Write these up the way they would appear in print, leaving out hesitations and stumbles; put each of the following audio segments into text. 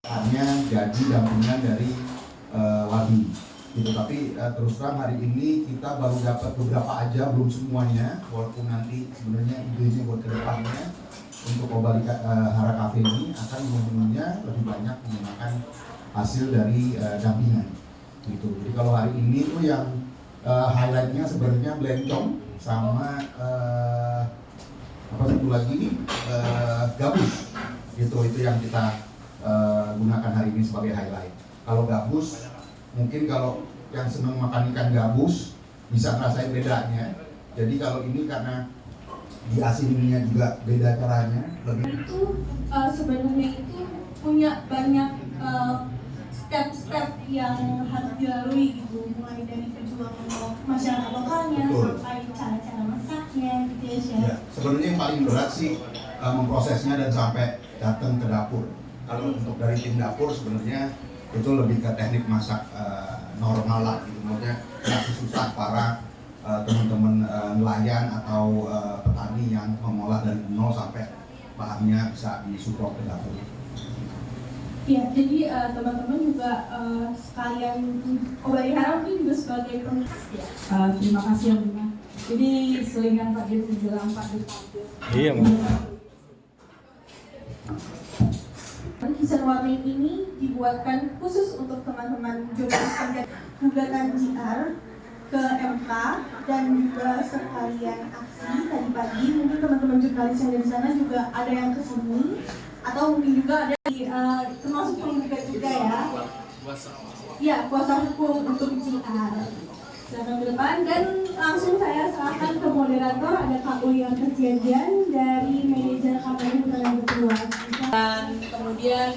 hanya gaji dampingan dari Wadi gitu. Tapi terus terang hari ini kita baru dapat beberapa aja, belum semuanya, walaupun nanti sebenarnya idenya buat kedepannya untuk Obali Hara Cafe ini akan umumnya lebih banyak menggunakan hasil dari dampingan gitu. Jadi kalau hari ini tuh yang highlightnya sebenarnya belencong sama apa satu lagi gabus gitu, itu yang kita gunakan hari ini sebagai highlight. Kalau gabus, mungkin kalau yang senang makan ikan gabus bisa ngerasain bedanya. Jadi kalau ini karena diasininya juga beda caranya. Itu sebenarnya itu punya banyak step-step yang harus dilalui gitu, mulai dari perjuangan masyarakat lokalnya sampai cara-cara masaknya gitu ya, Chef. Ya, sebenarnya yang paling berat sih memprosesnya dan sampai datang ke dapur. Kalau untuk dari tim dapur sebenarnya itu lebih ke teknik masak normal lah gitu, maksudnya masih susah para teman-teman nelayan atau petani yang mengolah dari nol sampai bahannya bisa disuplai ke dapur. Ya, jadi teman-teman juga sekalian Obali Hara mungkin juga sebagai pengurus ya. Terima kasih ya Bima. Jadi selingan Pak Dir menjelang Pak Dir tampil. Iya, Kisah warning ini dibuatkan khusus untuk teman-teman jurnalis terkait gugatan JR ke MK dan juga sekalian aksi tadi pagi. Mungkin teman-teman jurnalis yang dari sana juga ada yang kesini atau mungkin juga ada termasuk penggugat juga ya. Ya, kuasa hukum untuk JR. Silakan ke depan dan langsung saya serahkan ke moderator, ada Kak Ulian Kesiajian dari manajer kampanye Hutanan Berdua. Dan kemudian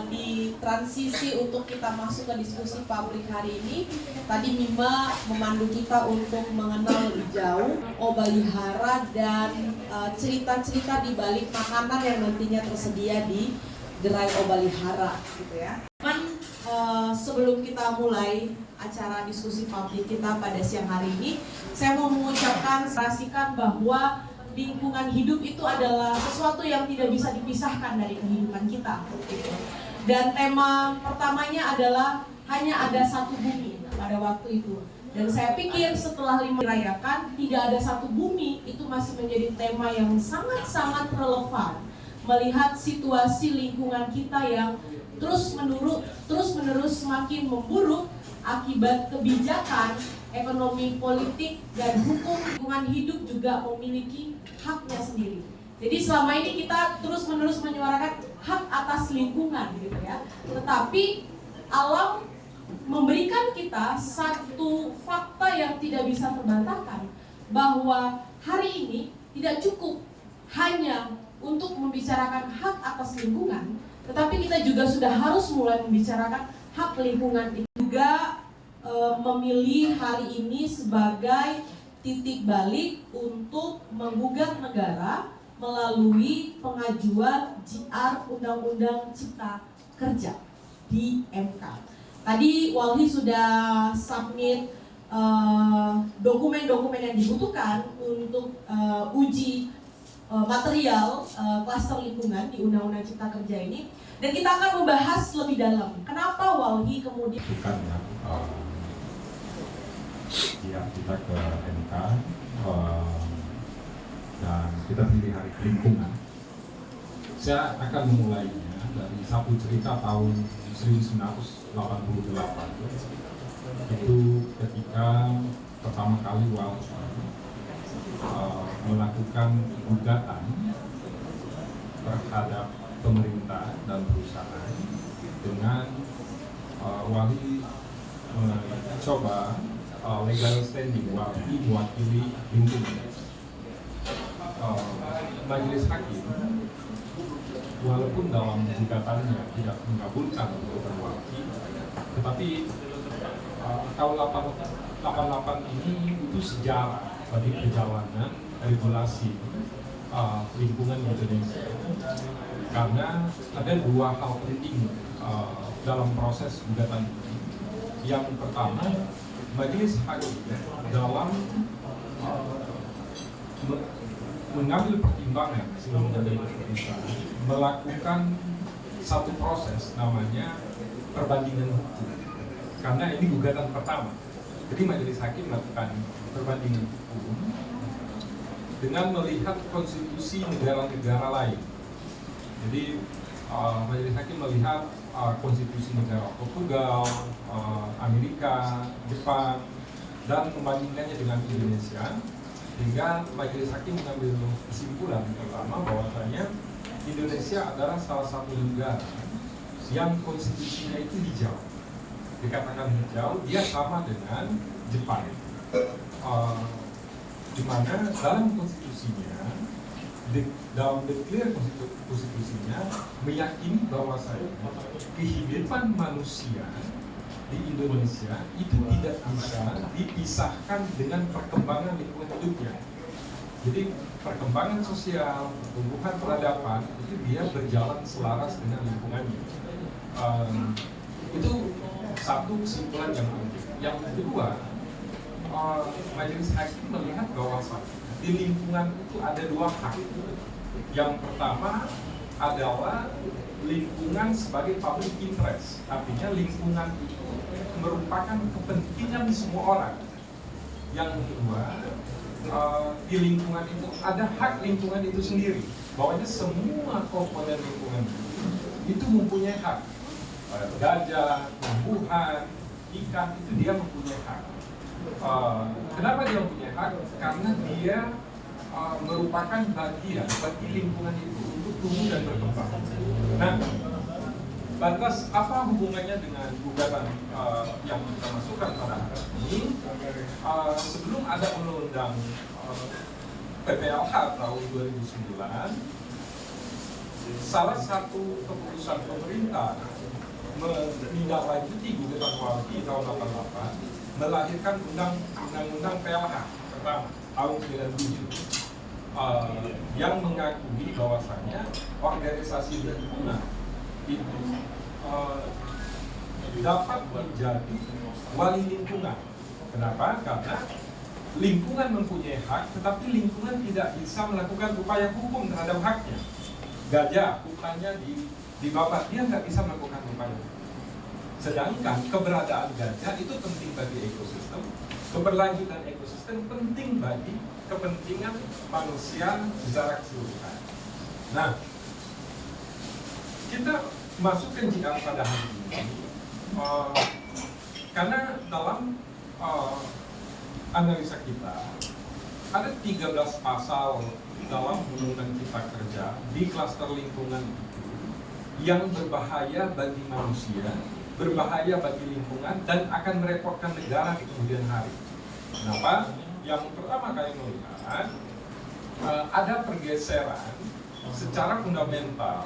di transisi untuk kita masuk ke diskusi publik hari ini, tadi Mima memandu kita untuk mengenal lebih jauh Obali Hara dan cerita-cerita di balik makanan yang nantinya tersedia di gerai Obali Hara gitu ya. Sebelum kita mulai acara diskusi publik kita pada siang hari ini, saya mau mengucapkan, bahwa lingkungan hidup itu adalah sesuatu yang tidak bisa dipisahkan dari kehidupan kita. Gitu. Dan tema pertamanya adalah hanya ada satu bumi pada waktu itu. Dan saya pikir setelah 5 dirayakan, tidak ada satu bumi itu masih menjadi tema yang sangat-sangat relevan melihat situasi lingkungan kita yang terus-menerus semakin memburuk akibat kebijakan ekonomi, politik, dan hukum. Lingkungan hidup juga memiliki haknya sendiri. Jadi selama ini kita terus-menerus menyuarakan hak atas lingkungan gitu ya. Tetapi alam memberikan kita satu fakta yang tidak bisa terbantahkan, bahwa hari ini tidak cukup hanya untuk membicarakan hak atas lingkungan, tetapi kita juga sudah harus mulai membicarakan hak lingkungan itu. Juga memilih hari ini sebagai titik balik untuk menggugat negara melalui pengajuan JR Undang-Undang Cipta Kerja di MK. Tadi Walhi sudah submit dokumen-dokumen yang dibutuhkan untuk uji material klaster lingkungan di Undang-Undang Cipta Kerja ini, dan kita akan membahas lebih dalam kenapa Walhi kemudian ya kita ke MK dan kita pilih hari lingkungan. Saya akan memulainya dari satu cerita tahun 1988 itu ketika pertama kali melakukan gugatan terhadap pemerintah dan perusahaan dengan Walhi mencoba legal standing Walhi mewakili lingkungan. Majelis hakim walaupun dalam gugatannya tidak mengabulkan gugatan Walhi, tetapi tahun 88 ini itu sejarah bagi perjalanan regulasi lingkungan Indonesia, karena ada dua hal penting dalam proses gugatan ini. Yang pertama, majelis hakim dalam mengambil pertimbangan sebelum menjadi keputusan melakukan satu proses namanya perbandingan hukum. Karena ini gugatan pertama. Jadi majelis hakim melakukan perbandingan hukum dengan melihat konstitusi negara-negara lain. Jadi majelis hakim melihat konstitusi negara Portugal, Amerika, Jepang, dan membandingkannya dengan Indonesia, sehingga majelis hakim mengambil kesimpulan pertama bahwasanya Indonesia adalah salah satu negara yang konstitusinya itu hijau. Dikatakan hijau, dia sama dengan Jepang, di mana dalam konstitusinya, dalam deklar konstitusinya meyakini bahwasanya kehidupan manusia di Indonesia itu tidak bisa dipisahkan dengan perkembangan lingkungan hidupnya. Jadi perkembangan sosial, pertumbuhan peradaban itu dia berjalan selaras dengan lingkungannya. Itu satu kesimpulan yang penting. Yang kedua, majelis hakim melihat bahwasanya di lingkungan itu ada dua hak. Yang pertama adalah lingkungan sebagai public interest, artinya lingkungan itu merupakan kepentingan semua orang. Yang kedua, di lingkungan itu ada hak lingkungan itu sendiri, bahwanya semua komponen lingkungan itu mempunyai hak. Gajah, tumbuhan, ikan itu dia mempunyai hak. Kenapa dia mempunyai hak? Karena dia merupakan bagian bagi lingkungan itu untuk tumbuh dan berkembang. Nah, batas apa hubungannya dengan gugatan yang kita masukkan pada hari ini? Sebelum ada undang-undang PPLH tahun 2009, salah satu keputusan pemerintah menindaklanjuti gugatan Walhi tahun 88 melahirkan undang-undang PLH pertama tahun 97 yang mengakui bahwasanya organisasi lingkungan itu dapat menjadi wali lingkungan. Kenapa? Karena lingkungan mempunyai hak, tetapi lingkungan tidak bisa melakukan upaya hukum terhadap haknya. Gajah, hutannya dibabat, dia nggak bisa melakukan upaya. Sedangkan keberadaan gajah itu penting bagi ekosistem, keberlanjutan ekosistem penting bagi kepentingan manusia secara keseluruhan. Nah, kita masuk ke JR pada hari ini karena dalam analisa kita ada 13 pasal dalam Undang-Undang Cipta Kerja di klaster lingkungan itu yang berbahaya bagi manusia, berbahaya bagi lingkungan, dan akan merepotkan negara di kemudian hari. Kenapa? Yang pertama kali melihat ada pergeseran secara fundamental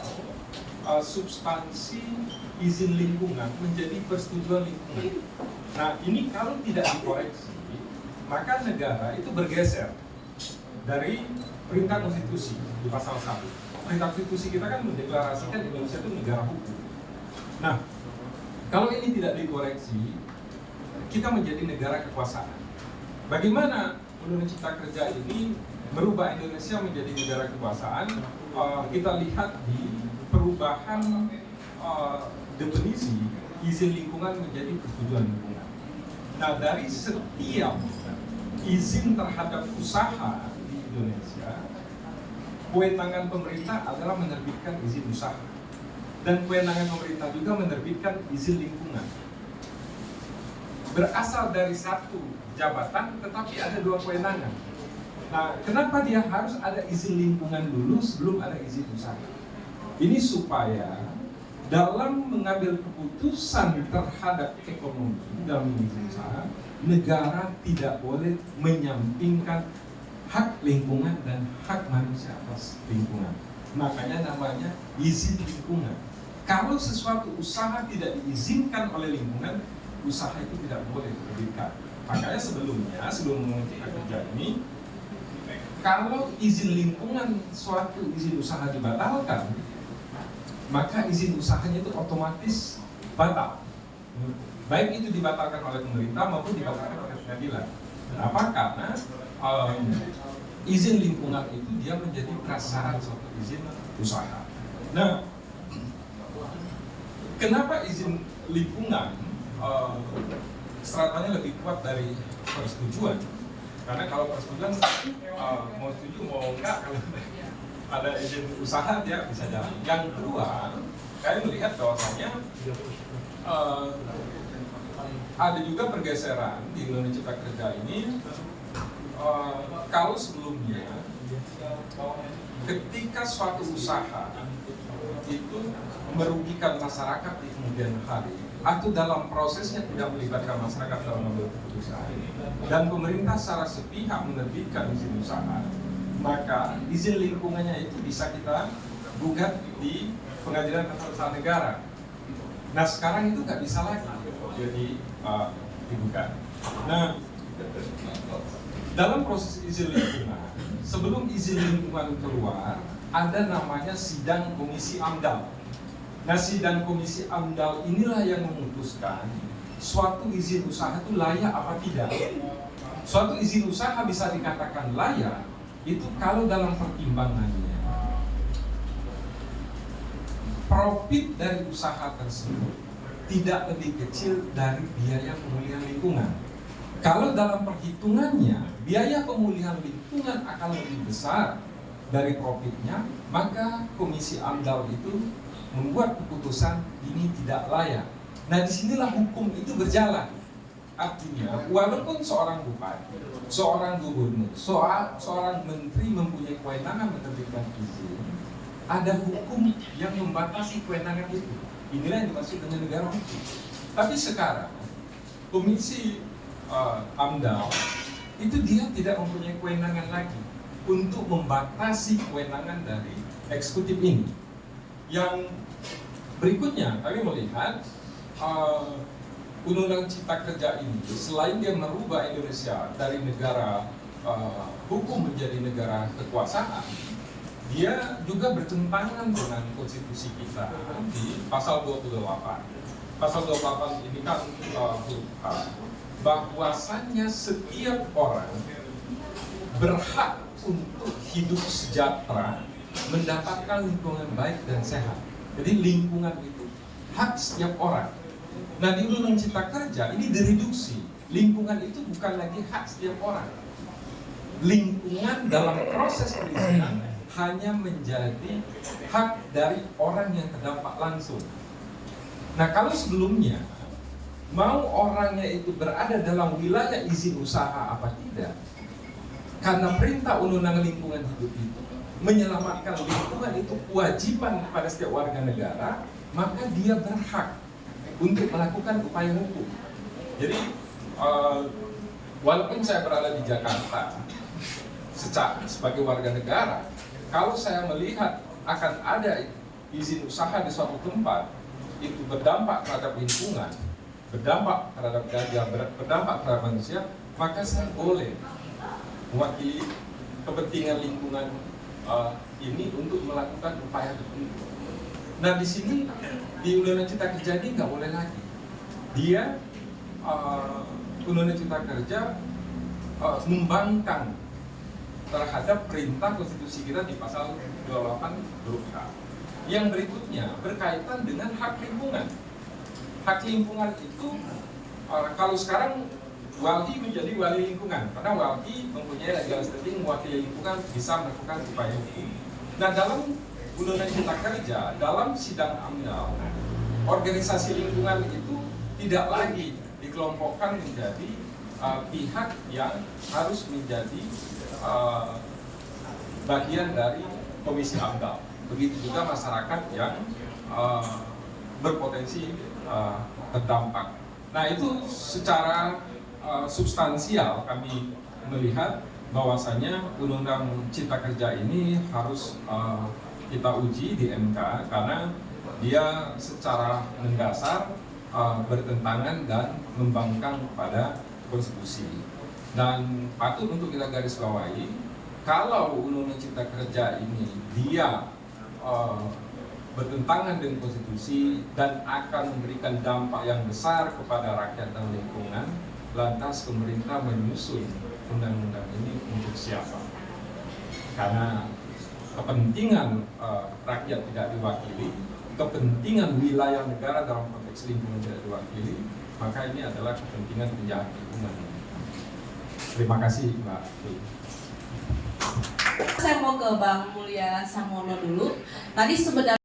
substansi izin lingkungan menjadi persetujuan lingkungan. Nah, ini kalau tidak dikoreksi, maka negara itu bergeser dari perintah konstitusi di pasal 1. Perintah konstitusi kita kan mendeklarasikan Indonesia itu negara hukum. Nah, kalau ini tidak dikoreksi, kita menjadi negara kekuasaan. Bagaimana Undang-Undang Cipta Kerja ini merubah Indonesia menjadi negara kekuasaan? Kita lihat di perubahan definisi izin lingkungan menjadi persetujuan lingkungan. Nah, dari setiap izin terhadap usaha di Indonesia, kewenangan pemerintah adalah menerbitkan izin usaha, dan kewenangan pemerintah juga menerbitkan izin lingkungan. Berasal dari satu jabatan, tetapi ada dua kewenangan. Nah, kenapa dia harus ada izin lingkungan dulu sebelum ada izin usaha? Ini supaya dalam mengambil keputusan terhadap ekonomi dalam izin usaha, negara tidak boleh menyampingkan hak lingkungan dan hak manusia atas lingkungan. Makanya namanya izin lingkungan. Kalau sesuatu usaha tidak diizinkan oleh lingkungan, usaha itu tidak boleh diterbitkan. Makanya sebelumnya, sebelum Cipta Kerja ini, kalau izin lingkungan suatu izin usaha dibatalkan, maka izin usahanya itu otomatis batal. Baik itu dibatalkan oleh pemerintah maupun dibatalkan oleh pengadilan. Kenapa? Karena izin lingkungan itu dia menjadi prasyarat suatu izin usaha. Nah, Kenapa izin lingkungan stratanya lebih kuat dari persetujuan? Karena kalau persetujuan mau setuju mau enggak, kalau ada izin usaha dia bisa jalan. Yang kedua, saya melihat bahwasanya ada juga pergeseran di Undang-Undang Cipta Kerja ini. Kalau sebelumnya ketika suatu usaha itu merugikan masyarakat di kemudian hari atau dalam prosesnya tidak melibatkan masyarakat dalam mengambil keputusan dan pemerintah secara sepihak menerbitkan izin usaha, maka izin lingkungannya itu bisa kita gugat di Pengadilan Tata Usaha Negara. Nah sekarang itu nggak bisa lagi jadi digugat. Nah dalam proses izin lingkungan, sebelum izin lingkungan keluar, ada namanya sidang komisi AMDAL. Nah, sidang komisi AMDAL inilah yang memutuskan suatu izin usaha itu layak apa tidak. Suatu izin usaha bisa dikatakan layak itu kalau dalam pertimbangannya profit dari usaha tersebut tidak lebih kecil dari biaya pemulihan lingkungan. Kalau dalam perhitungannya biaya pemulihan lingkungan akan lebih besar dari profitnya, maka komisi AMDAL itu membuat keputusan ini tidak layak. Nah disinilah hukum itu berjalan. Artinya walaupun seorang bupati, seorang gubernur, seorang menteri mempunyai kewenangan menerbitkan izin, ada hukum yang membatasi kewenangan itu. Inilah yang dimaksud dengan negara hukum. Tapi sekarang komisi AMDAL itu dia tidak mempunyai kewenangan lagi untuk membatasi kewenangan dari eksekutif ini. Yang berikutnya kami melihat Undang-Undang Cipta Kerja ini selain dia merubah Indonesia dari negara hukum menjadi negara kekuasaan, dia juga bertentangan dengan konstitusi kita di pasal 28. Pasal 28 ini kan bahwasannya setiap orang berhak untuk hidup sejahtera, mendapatkan lingkungan baik dan sehat. Jadi lingkungan itu hak setiap orang. Nah di Undang-Undang Cipta Kerja ini direduksi, lingkungan itu bukan lagi hak setiap orang. Lingkungan dalam proses perizinan hanya menjadi hak dari orang yang terdampak langsung. Nah kalau sebelumnya mau orangnya itu berada dalam wilayah izin usaha apa tidak, karena perintah Undang-Undang Lingkungan Hidup itu menyelamatkan lingkungan itu kewajiban kepada setiap warga negara, maka dia berhak untuk melakukan upaya hukum. Jadi walaupun saya berada di Jakarta sebagai warga negara, kalau saya melihat akan ada izin usaha di suatu tempat itu berdampak terhadap lingkungan, berdampak terhadap gajah, berdampak terhadap manusia, maka saya boleh mewakili kepentingan lingkungan ini untuk melakukan upaya tertentu. Nah di sini di Undang-Undang Cipta Kerja ini nggak boleh lagi. Dia Undang-Undang Cipta Kerja membangkang terhadap perintah konstitusi kita di pasal 28 huruf H. Yang berikutnya berkaitan dengan hak lingkungan. Hak lingkungan itu kalau sekarang walhi menjadi wali lingkungan, karena walhi mempunyai legal standing mewakili lingkungan, bisa melakukan upaya hukum. Nah dalam Undang-Undang Cipta Kerja, dalam sidang AMDAL, organisasi lingkungan itu tidak lagi dikelompokkan menjadi pihak yang harus menjadi bagian dari komisi AMDAL. Begitu juga masyarakat yang berpotensi terdampak. Nah itu secara substansial kami melihat bahwasanya Undang-Undang Cipta Kerja ini harus kita uji di MK karena dia secara mendasar bertentangan dan membangkang pada konstitusi. Dan patut untuk kita garis bawahi, kalau Undang-Undang Cipta Kerja ini dia bertentangan dengan konstitusi dan akan memberikan dampak yang besar kepada rakyat dan lingkungan, lantas pemerintah menyusun undang-undang ini untuk siapa? Karena kepentingan rakyat tidak diwakili, kepentingan wilayah negara dalam konteks lingkungan tidak diwakili, maka ini adalah kepentingan penjahat lingkungan. Terima kasih Mbak. Saya mau ke Bang Mulya Samono dulu. Tadi sebenarnya